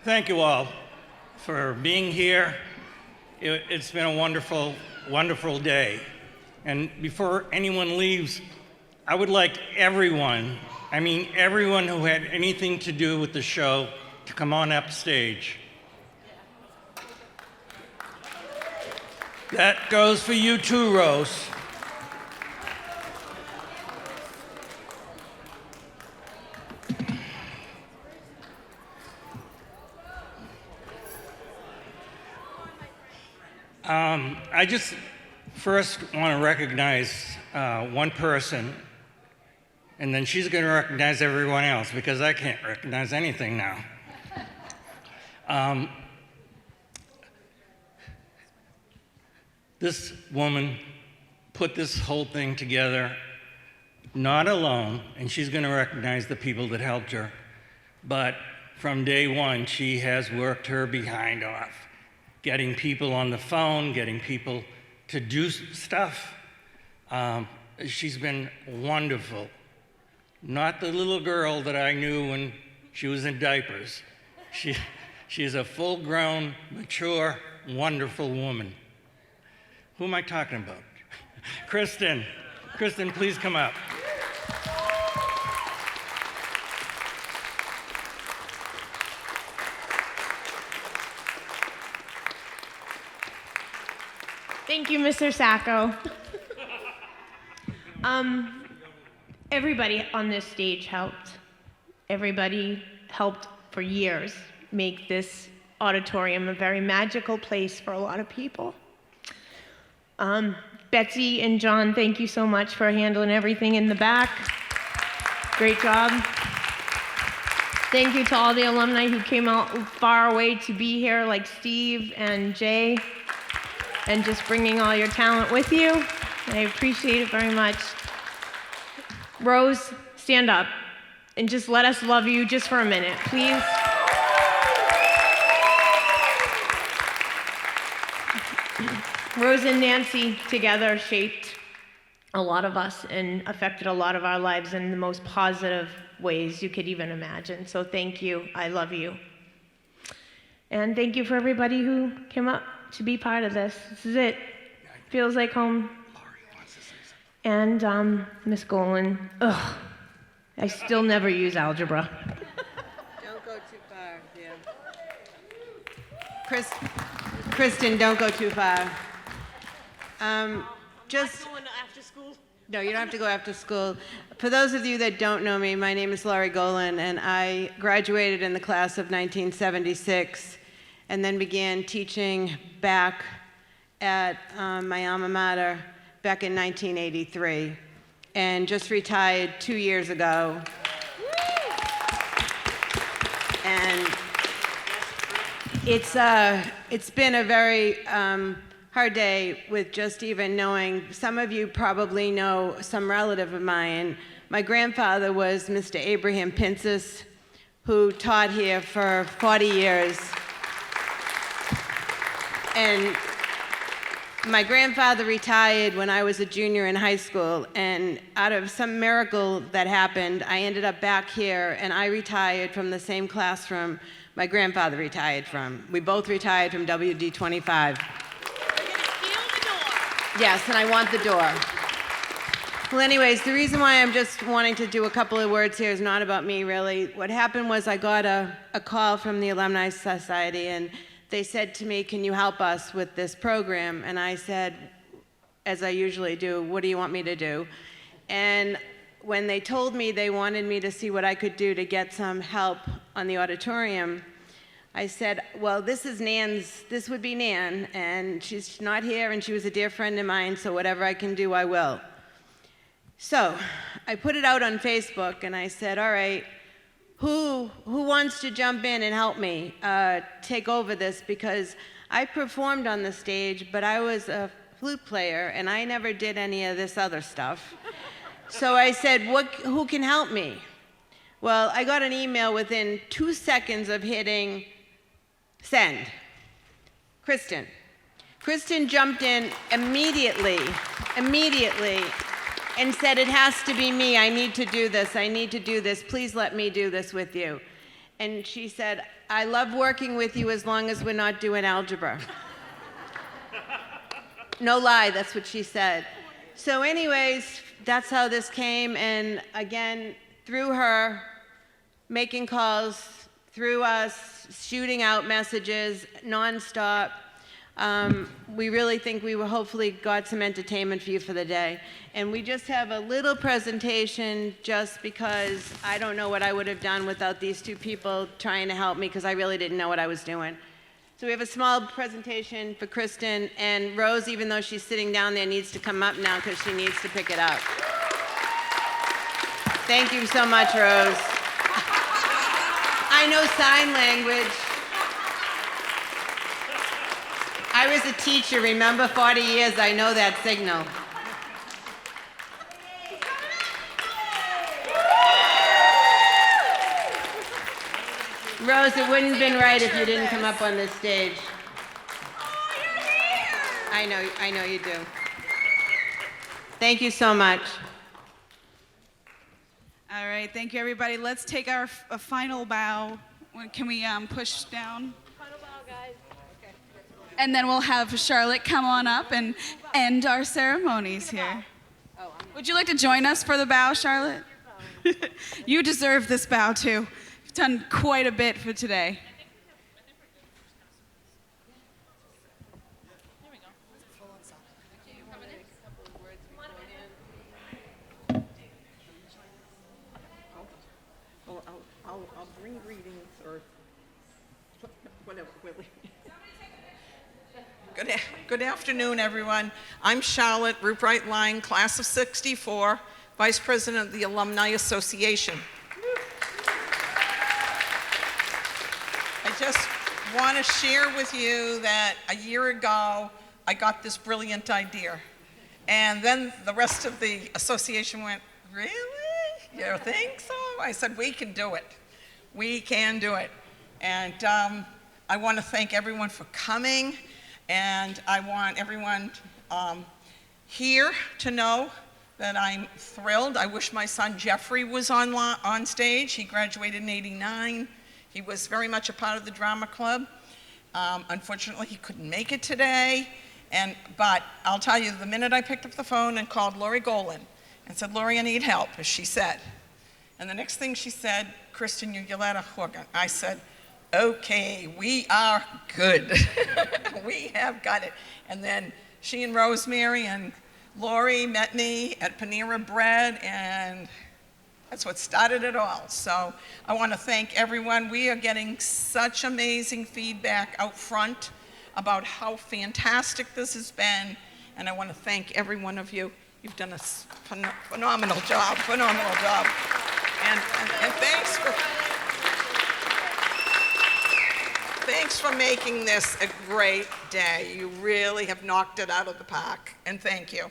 Thank you all for being here. It's been a wonderful, wonderful day. And before anyone leaves, I would like everyone who had anything to do with the show to come on up stage. That goes for you too, Rose. I just first want to recognize one person, and then she's going to recognize everyone else because I can't recognize anything now. This woman put this whole thing together, not alone, and she's going to recognize the people that helped her, but from day one, she has worked her behind off, getting people on the phone, getting people to do stuff. She's been wonderful. Not the little girl that I knew when she was in diapers. She's a full-grown, mature, wonderful woman. Who am I talking about? Kristen. Kristen, please come up. Thank you, Mr. Sacco. Everybody on this stage helped. Everybody helped for years make this auditorium a very magical place for a lot of people. Betsy and John, thank you so much for handling everything in the back. Great job. Thank you to all the alumni who came out far away to be here, like Steve and Jay, and just bringing all your talent with you. I appreciate it very much. Rose, stand up and just let us love you just for a minute, please. Rose and Nancy together shaped a lot of us and affected a lot of our lives in the most positive ways you could even imagine. So thank you. I love you. And thank you for everybody who came up to be part of this. This is it. Feels like home. And Miss Golan, I still never use algebra. Don't go too far, yeah. Kristen, don't go too far. Just going after school? No, you don't have to go after school. For those of you that don't know me, my name is Laurie Golan, and I graduated in the class of 1976 and then began teaching back at my alma mater back in 1983, and just retired 2 years ago. And it's been a very hard day with just even knowing. Some of you probably know some relative of mine. My grandfather was Mr. Abraham Pincis, who taught here for 40 years. And my grandfather retired when I was a junior in high school, and out of some miracle that happened, I ended up back here, and I retired from the same classroom my grandfather retired from. We both retired from WD-25. Yes, and I want the door. Well, anyways, the reason why I'm just wanting to do a couple of words here is not about me, really. What happened was I got a call from the Alumni Society, and they said to me, can you help us with this program? And I said, as I usually do, what do you want me to do? And when they told me they wanted me to see what I could do to get some help on the auditorium, I said, well, this would be Nan, and she's not here, and she was a dear friend of mine, so whatever I can do, I will. So I put it out on Facebook, and I said, all right, who wants to jump in and help me take over this? Because I performed on the stage, but I was a flute player, and I never did any of this other stuff. So I said, who can help me? Well, I got an email within 2 seconds of hitting send. Kristen. Kristen jumped in immediately, and said, it has to be me. I need to do this. Please let me do this with you. And she said, I love working with you as long as we're not doing algebra. No lie, that's what she said. So anyways, that's how this came. And again, through her making calls, through us shooting out messages nonstop, we really think we hopefully got some entertainment for you for the day. And we just have a little presentation just because I don't know what I would have done without these two people trying to help me, because I really didn't know what I was doing. So we have a small presentation for Kristen, and Rose, even though she's sitting down there, needs to come up now because she needs to pick it up. Thank you so much, Rose. I know sign language. I was a teacher, remember, 40 years, I know that signal. Rose, it wouldn't have been right if you didn't come up on this stage. I know you do. Thank you so much. All right, thank you, everybody. Let's take our final bow. Can we push down? Final bow, guys. And then we'll have Charlotte come on up and end our ceremonies here. Would you like to join us for the bow, Charlotte? You deserve this bow, too. You've done quite a bit for today. I'll bring greetings or whatever, Willie. Good afternoon, everyone. I'm Charlotte, Rubright Line, class of '64, Vice President of the Alumni Association. I just want to share with you that a year ago, I got this brilliant idea. And then the rest of the association went, really? You think so? I said, we can do it. We can do it. And I want to thank everyone for coming. And I want everyone here to know that I'm thrilled. I wish my son Jeffrey was on stage. He graduated in '89. He was very much a part of the drama club. Unfortunately, he couldn't make it today. But I'll tell you, the minute I picked up the phone and called Lori Golan and said, Lori, I need help, as she said. And the next thing she said, Kristen, you let a hook. I said, okay, we are good. We have got it. And then she and Rosemary and Lori met me at Panera Bread, and that's what started it all. So I want to thank everyone. We are getting such amazing feedback out front about how fantastic this has been, and I want to thank every one of you. You've done a phenomenal job, phenomenal job. And thanks for making this a great day. You really have knocked it out of the park, and thank you.